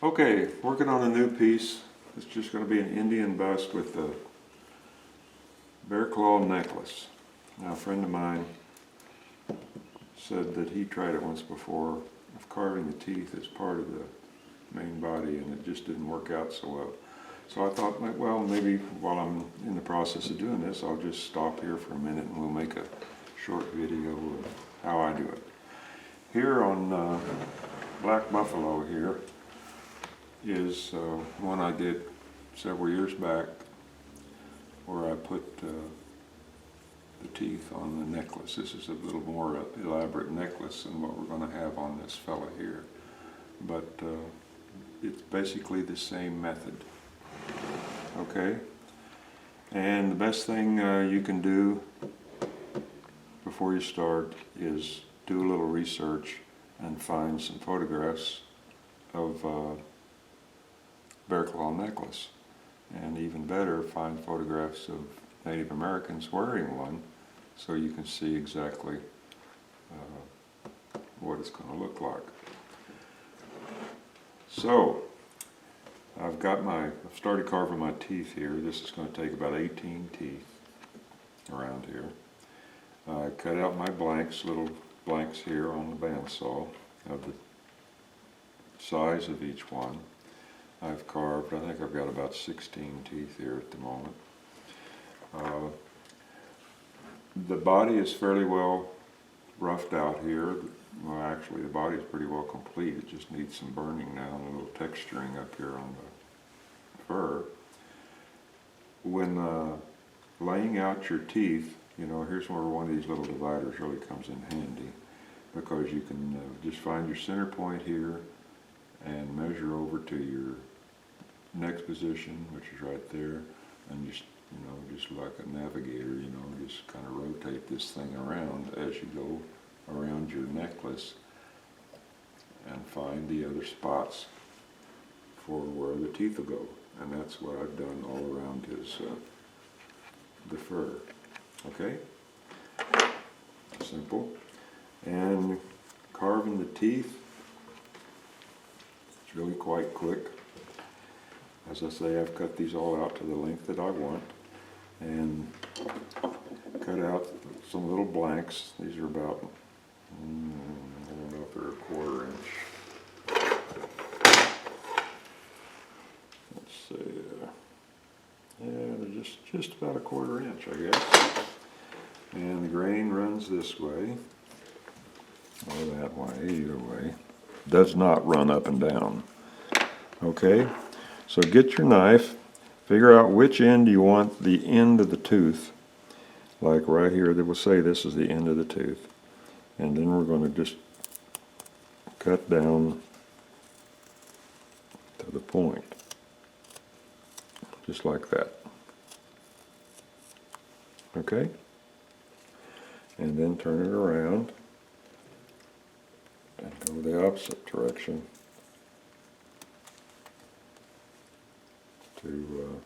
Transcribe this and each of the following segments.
Okay, working on a new piece. It's just going to be an Indian bust with a bear claw necklace. Now, a friend of mine said that he tried it once before of carving the teeth as part of the main body, and it just didn't work out so well. So I thought, well, maybe while I'm in the process of doing this, I'll just stop here for a minute and we'll make a short video of how I do it. Here on Black Buffalo here is one I did several years back where I put the teeth on the necklace. This is a little more elaborate necklace than what we're going to have on this fella here, but it's basically the same method. Okay, and the best thing you can do before you start is do a little research and find some photographs of bear claw necklace, and even better, find photographs of Native Americans wearing one so you can see exactly what it's going to look like. So I've started carving my teeth here. This is going to take about 18 teeth around here. I cut out my blanks, little blanks here on the bandsaw of the size of each one. I've carved, I think I've got about 16 teeth here at the moment. The body is fairly well roughed out here. Well, actually the body is pretty well complete. It just needs some burning now and a little texturing up here on the fur. When laying out your teeth, you know, here's where one of these little dividers really comes in handy, because you can just find your center point here and measure over to your next position, which is right there, and just, you know, just like a navigator, you know, just kind of rotate this thing around as you go around your necklace and find the other spots for where the teeth will go. And that's what I've done all around his the fur. Okay? Simple. And carving the teeth, it's really quite quick. As I say, I've cut these all out to the length that I want, and cut out some little blanks. These are about, I don't know if they're a 1/4 inch. Let's see, yeah, they're just about a 1/4 inch, I guess. And the grain runs this way, or that way, either way. Does not run up and down. Okay, so get your knife, figure out which end you want the end of the tooth. Like right here, they will say this is the end of the tooth. And then we're going to just cut down to the point, just like that. Okay? And then turn it around and go the opposite direction to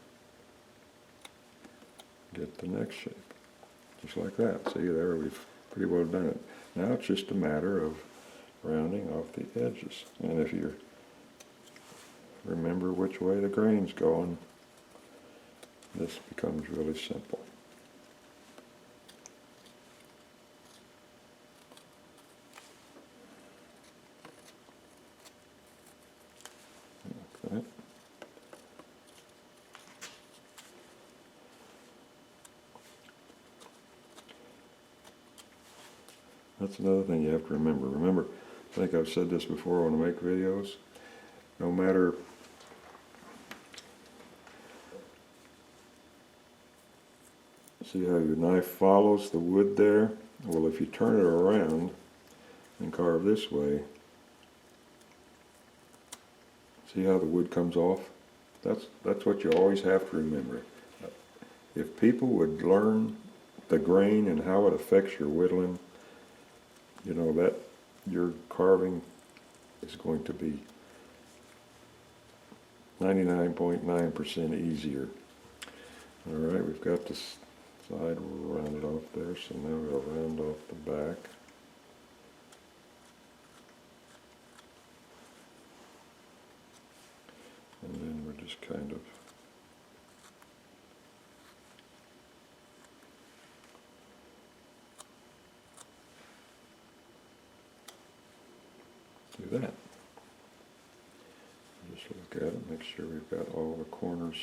get the next shape. Just like that. See, there we've pretty well done it. Now it's just a matter of rounding off the edges. And if you remember which way the grain's going, this becomes really simple. Like that. That's another thing you have to remember. Remember, I think I've said this before when I make videos, no matter see how your knife follows the wood there? Well, if you turn it around and carve this way, see how the wood comes off? That's what you always have to remember. If people would learn the grain and how it affects your whittling, you know, that your carving is going to be 99.9% easier. All right, we've got this side rounded off there, so now we'll round off the back. just kind of do that. Just look at it, make sure we've got all the corners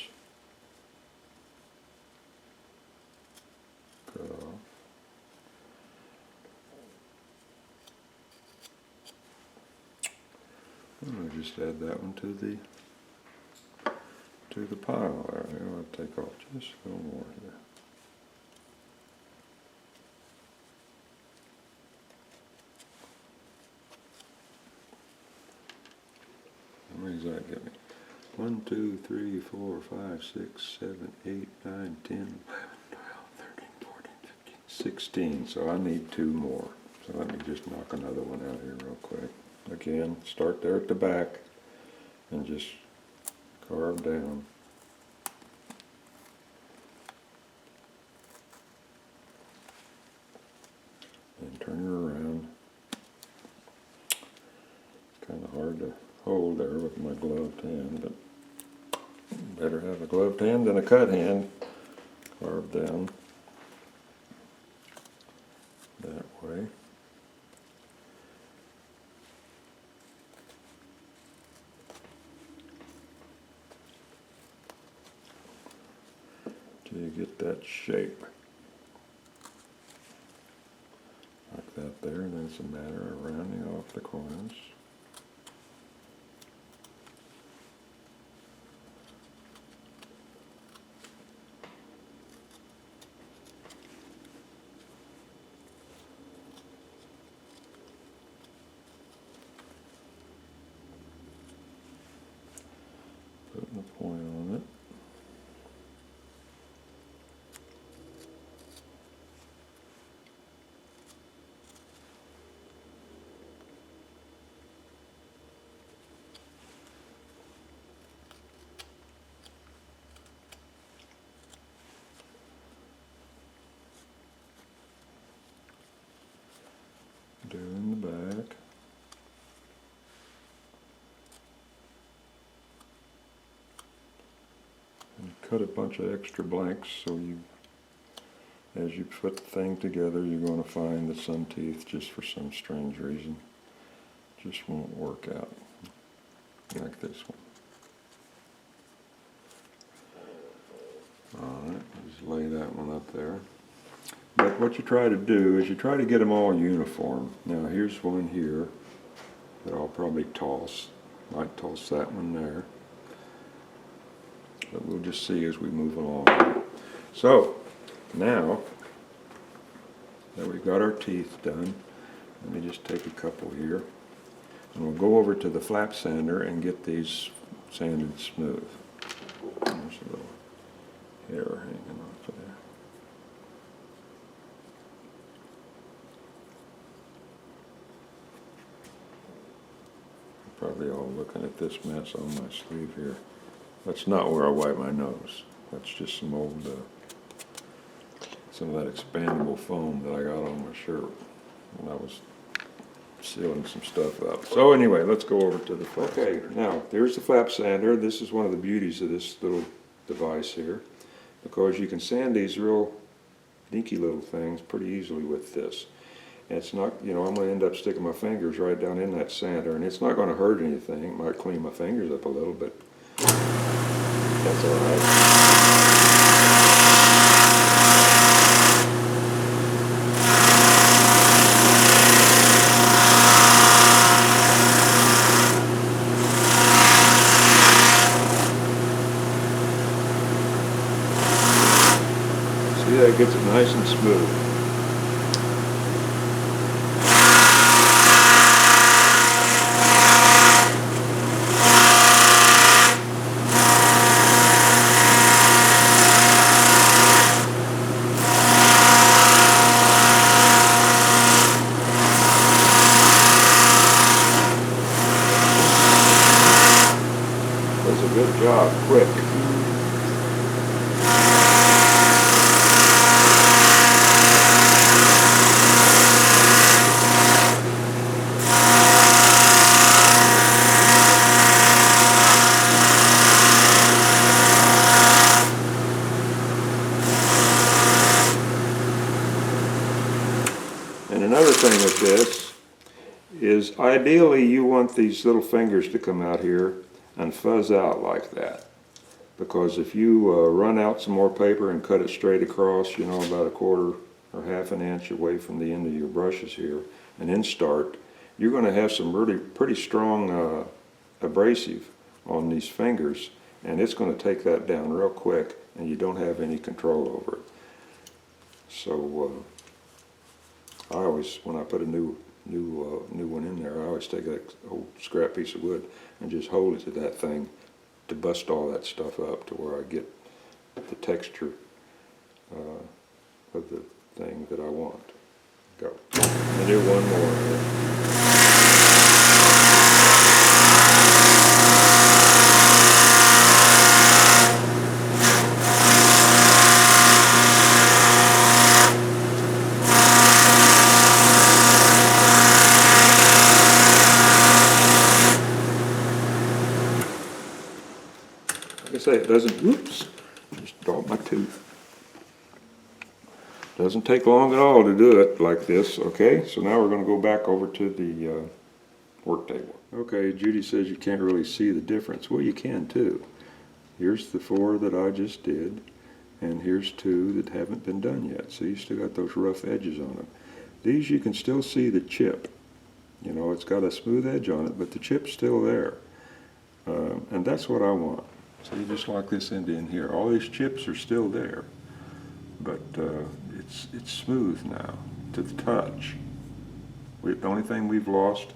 cut off. And I just add that one to the pile there. Here, I'll take off just a little more here. How many does that give me? 1, 2, 3, 4, 5, 6, 7, 8, 9, 10, 11, 12, 13, 14, 15, 16. So I need 2 more. So let me just knock another one out here real quick. Again, start there at the back and just carve down. And turn it around. It's kind of hard to hold there with my gloved hand, but better have a gloved hand than a cut hand. Carve down that way. Till you get that shape. Like that there, and then it's a matter of rounding off the corners. Putting a point on it. Doing the back. And cut a bunch of extra blanks so you, as you put the thing together, you're going to find that some teeth, just for some strange reason, just won't work out. Like this one. Alright, just lay that one up there. But what you try to do is you try to get them all uniform. Now here's one here that I'll probably toss. Might toss that one there. But we'll just see as we move along. So, now that we've got our teeth done, let me just take a couple here. And we'll go over to the flap sander and get these sanded smooth. There's a little hair hanging off of there. Probably all looking at this mess on my sleeve here. That's not where I wipe my nose. That's just some old, some of that expandable foam that I got on my shirt when I was sealing some stuff up. So anyway, let's go over to the flap sander. Now, there's the flap sander. This is one of the beauties of this little device here, because you can sand these real dinky little things pretty easily with this. And it's not, you know, I'm going to end up sticking my fingers right down in that sander, and it's not going to hurt anything. It might clean my fingers up a little, but that's all right. See, that gets it nice and smooth. Does a good job, quick. thing with this is ideally you want these little fingers to come out here and fuzz out like that. Because if you run out some more paper and cut it straight across, you know, about a quarter or half an inch away from the end of your brushes here, and then start, you're going to have some really pretty strong abrasive on these fingers, and it's going to take that down real quick, and you don't have any control over it. So I always, when I put a new one in there, I always take that old scrap piece of wood and just hold it to that thing to bust all that stuff up to where I get the texture of the thing that I want. Go. And do one more. Like I say, it doesn't, oops, just dropped my tooth. Doesn't take long at all to do it like this, okay? So now we're going to go back over to the work table. Okay, Judy says you can't really see the difference. Well, you can too. Here's the 4 that I just did, and here's 2 that haven't been done yet. So you still got those rough edges on them. These you can still see the chip. You know, it's got a smooth edge on it, but the chip's still there. And that's what I want. So you just lock this end in here. All these chips are still there, but it's smooth now to the touch. The only thing we've lost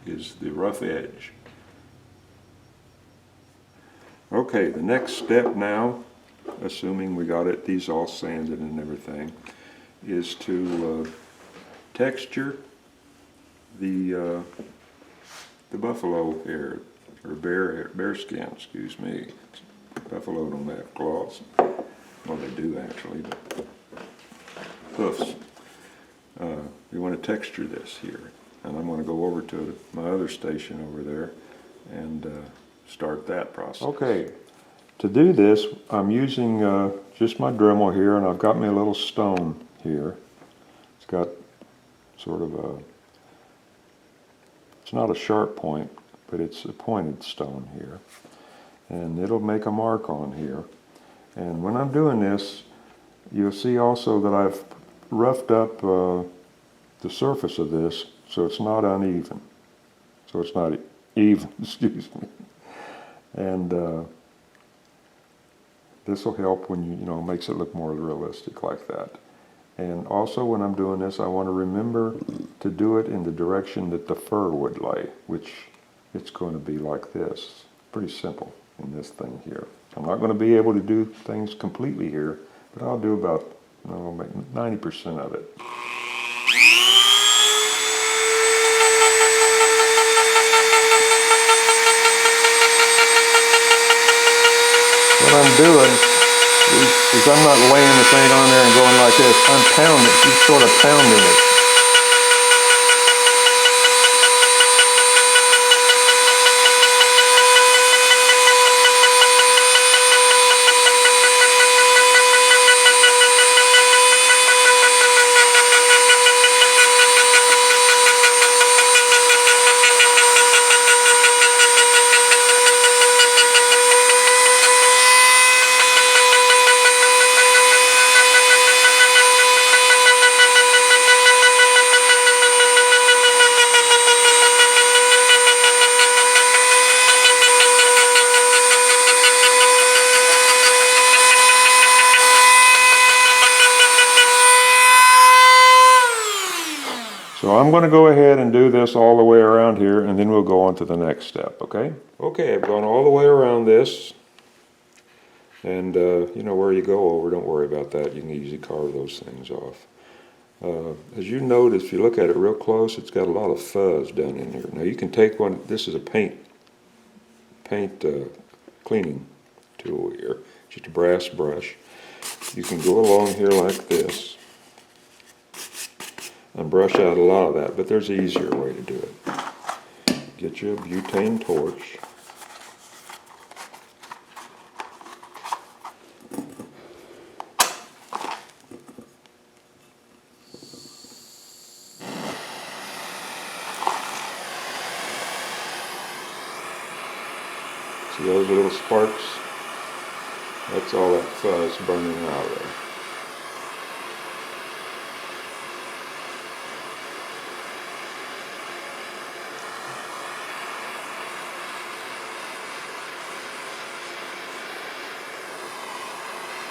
is the rough edge. Okay, the next step now, assuming we got these all sanded and everything, is to texture the buffalo hair, or bear skin, excuse me. Buffalo don't have claws. Well, they do actually, but hoofs. We want to texture this here. And I'm going to go over to my other station over there and start that process. Okay, to do this, I'm using just my Dremel here, and I've got me a little stone here. It's got sort of a, it's not a sharp point, but it's a pointed stone here. And it'll make a mark on here. And when I'm doing this, you'll see also that I've roughed up the surface of this so it's not uneven. So it's not even, excuse me. And this will help when you know, makes it look more realistic like that. And also when I'm doing this, I want to remember to do it in the direction that the fur would lay, which it's going to be like this. Pretty simple in this thing here. I'm not going to be able to do things completely here, but I'll do about 90% of it. What I'm doing is I'm not laying the thing on there and going like this. I'm pounding, just sort of pounding it. So I'm going to go ahead and do this all the way around here, and then we'll go on to the next step, okay? Okay, I've gone all the way around this, and you know where you go over, don't worry about that. You can easily carve those things off. As you notice, if you look at it real close, it's got a lot of fuzz down in here. Now you can take one, this is a paint cleaning tool here, just a brass brush. You can go along here like this and brush out a lot of that, but there's an easier way to do it. Get you a butane torch. See those little sparks? That's all that fuzz burning out of there.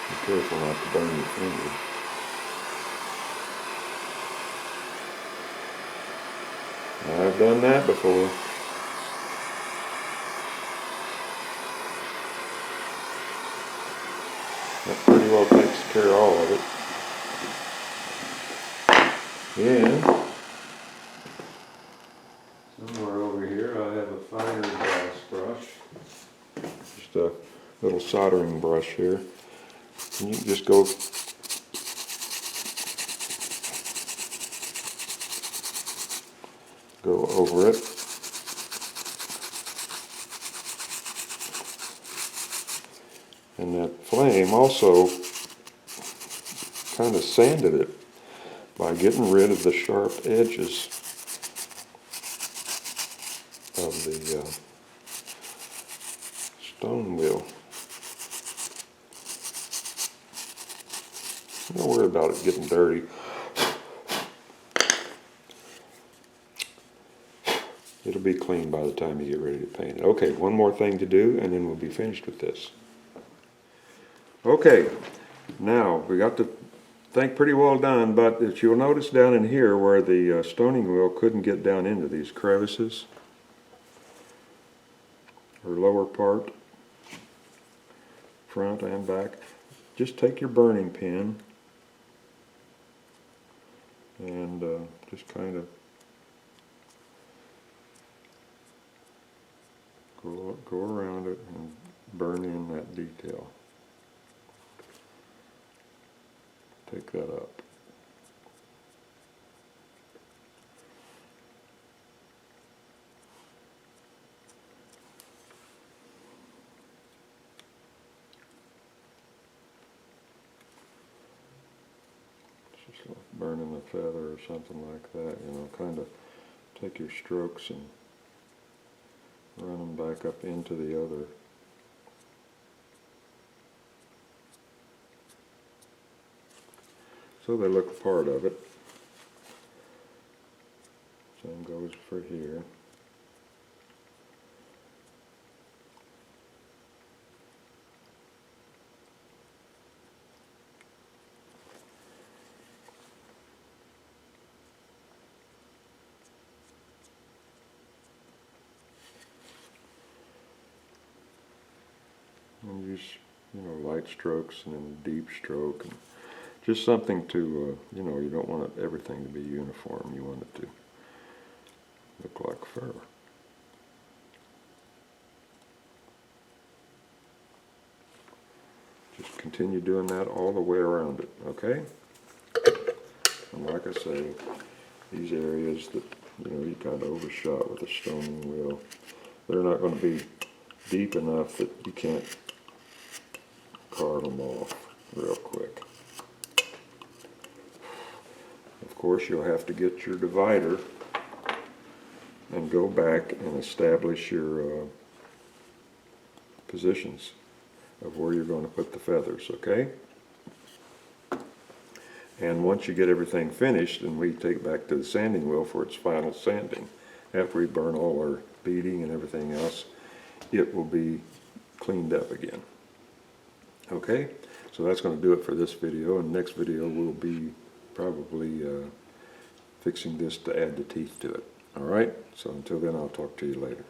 Be careful not to burn your finger. I've done that before. That pretty well takes care of all of it. And somewhere over here I have a finer glass brush. Just a little soldering brush here. And you can just go over it. And that flame also kind of sanded it by getting rid of the sharp edges of the stone wheel. Don't worry about it getting dirty. It'll be clean by the time you get ready to paint it. Okay, one more thing to do and then we'll be finished with this. Okay, now we got the thing pretty well done, but as you'll notice down in here where the stoning wheel couldn't get down into these crevices, or lower part, front and back, just take your burning pin and just kind of go around it and burn in that detail. Take that up. Just like burning a feather or something like that, you know, kind of take your strokes and run them back up into the other. So they look part of it. Same goes for here. And use, you know, light strokes and then deep stroke, and just something to, you know, you don't want everything to be uniform. You want it to look like fur. Just continue doing that all the way around it, okay? And like I say, these areas that, you know, you kind of overshot with the stoning wheel, they're not going to be deep enough that you can't carve them off real quick. Of course, you'll have to get your divider and go back and establish your positions of where you're going to put the feathers, okay? And once you get everything finished, then we take it back to the sanding wheel for its final sanding. After we burn all our beading and everything else, it will be cleaned up again. Okay, so that's going to do it for this video, and next video will be probably fixing this to add the teeth to it. Alright, so until then I'll talk to you later.